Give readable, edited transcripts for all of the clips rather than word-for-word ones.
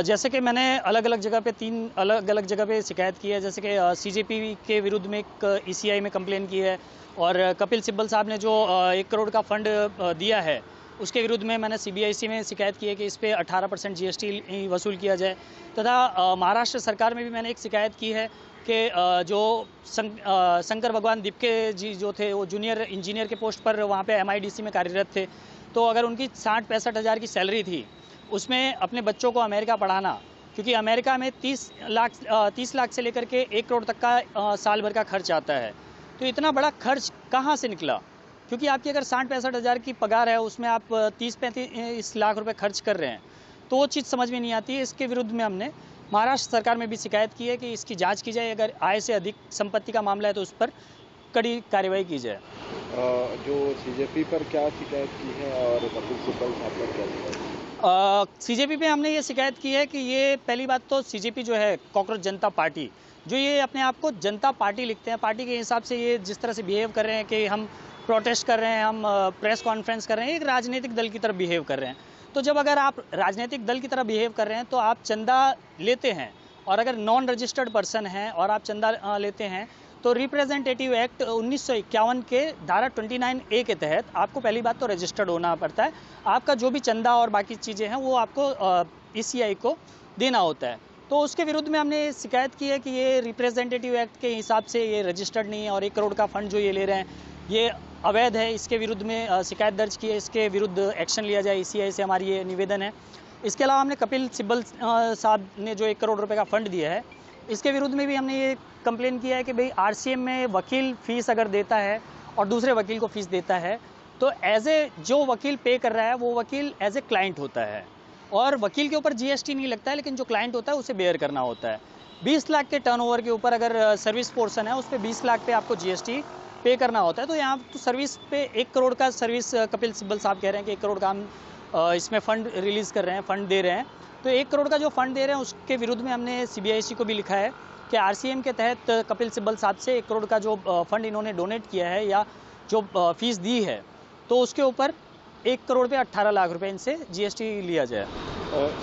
जैसे कि मैंने अलग अलग जगह पे 3 अलग अलग जगह पे शिकायत की है। जैसे कि सीजेपी के विरुद्ध में एक ईसीआई में कंप्लेन की है, और कपिल सिब्बल साहब ने जो 1 करोड़ का फंड दिया है उसके विरुद्ध में मैंने सीबीआईसी में शिकायत की है कि इस पे 18% जीएसटी वसूल किया जाए। तथा महाराष्ट्र सरकार में भी मैंने एक शिकायत की है कि जो शंकर भगवान दिपके जी जो थे, वो जूनियर इंजीनियर के पोस्ट पर वहाँ पे एमआईडीसी में कार्यरत थे। तो अगर उनकी 60-65 हज़ार की सैलरी थी, उसमें अपने बच्चों को अमेरिका पढ़ाना, क्योंकि अमेरिका में 30 लाख से लेकर के 1 करोड़ तक का साल भर का खर्च आता है। तो इतना बड़ा खर्च कहाँ से निकला? क्योंकि आपकी अगर 60-65 हज़ार की पगार है, उसमें आप 30-35 लाख रुपए खर्च कर रहे हैं, तो वो चीज़ समझ में नहीं आती है। इसके विरुद्ध में हमने महाराष्ट्र सरकार में भी शिकायत की है कि इसकी जांच की जाए। अगर आय से अधिक संपत्ति का मामला है तो उस पर कड़ी कार्रवाई की जाए। जो सीजेपी पर क्या शिकायत की है और कपिल सिब्बल साहब पर क्या शिकायत की? सीजेपी पे हमने ये शिकायत की है कि ये पहली बात तो सीजेपी जो है, कॉकरोच जनता पार्टी, जो ये अपने आप को जनता पार्टी लिखते हैं, पार्टी के हिसाब से ये जिस तरह से बिहेव कर रहे हैं कि हम प्रोटेस्ट कर रहे हैं, हम प्रेस कॉन्फ्रेंस कर रहे हैं, एक राजनीतिक दल की तरफ बिहेव कर रहे हैं। तो जब अगर आप राजनीतिक दल की तरह बिहेव कर रहे हैं तो आप चंदा लेते हैं, और अगर नॉन रजिस्टर्ड पर्सन हैं और आप चंदा लेते हैं तो रिप्रेजेंटेटिव एक्ट 1951 के धारा 29A के तहत आपको पहली बात तो रजिस्टर्ड होना पड़ता है। आपका जो भी चंदा और बाकी चीज़ें हैं वो आपको ईसीआई को देना होता है। तो उसके विरुद्ध में हमने शिकायत की है कि ये रिप्रेजेंटेटिव एक्ट के हिसाब से ये रजिस्टर्ड नहीं है, और 1 करोड़ का फंड जो ये ले रहे हैं ये अवैध है। इसके विरुद्ध में शिकायत दर्ज की है, इसके विरुद्ध एक्शन लिया जाए, ईसीआई से हमारी ये निवेदन है। इसके अलावा हमने कपिल सिब्बल साहब ने जो 1 करोड़ रुपए का फंड दिया है, इसके विरुद्ध में भी हमने ये कंप्लेन किया है कि भाई आरसीएम में वकील फ़ीस अगर देता है और दूसरे वकील को फ़ीस देता है, तो एज ए जो वकील पे कर रहा है वो वकील एज ए क्लाइंट होता है, और वकील के ऊपर जीएसटी नहीं लगता है, लेकिन जो क्लाइंट होता है उसे बेयर करना होता है। 20 लाख के टर्नओवर के ऊपर अगर सर्विस पोर्शन है, उस पर 20 लाख पे आपको जीएसटी पे करना होता है। तो यहाँ तो सर्विस पे 1 करोड़ का सर्विस कपिल सिब्बल साहब कह रहे हैं कि 1 करोड़ का हम इसमें फ़ंड रिलीज़ कर रहे हैं, फ़ंड दे रहे हैं। तो 1 करोड़ का जो फंड दे रहे हैं उसके विरुद्ध में हमने सीबीआईसी को भी लिखा है कि आरसीएम के तहत कपिल सिब्बल साहब से 1 करोड़ का जो फंड इन्होंने डोनेट किया है या जो फीस दी है, तो उसके ऊपर 1 करोड़ पे 18 लाख रुपए इनसे जीएसटी लिया जाए।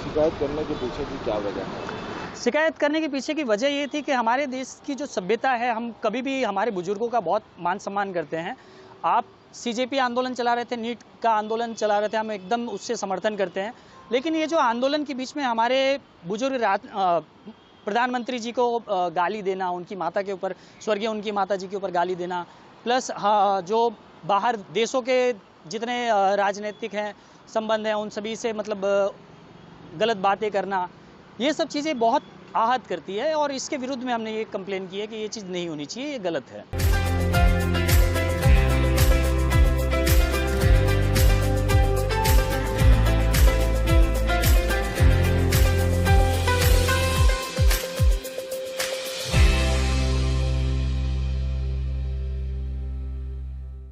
शिकायत करने के पीछे की क्या वजह है? शिकायत करने के पीछे की वजह ये थी कि हमारे देश की जो सभ्यता है, हम कभी भी हमारे बुजुर्गों का बहुत मान सम्मान करते हैं। आप सीजेपी आंदोलन चला रहे थे, नीट का आंदोलन चला रहे थे, हम एकदम उससे समर्थन करते हैं। लेकिन ये जो आंदोलन के बीच में हमारे बुजुर्ग प्रधानमंत्री जी को गाली देना, उनकी माता के ऊपर, स्वर्गीय उनकी माता जी के ऊपर गाली देना, प्लस जो बाहर देशों के जितने राजनीतिक हैं संबंध हैं उन सभी से मतलब गलत बातें करना, ये सब चीज़ें बहुत आहत करती है, और इसके विरुद्ध में हमने ये कंप्लेन की है कि ये चीज़ नहीं होनी चाहिए, ये गलत है।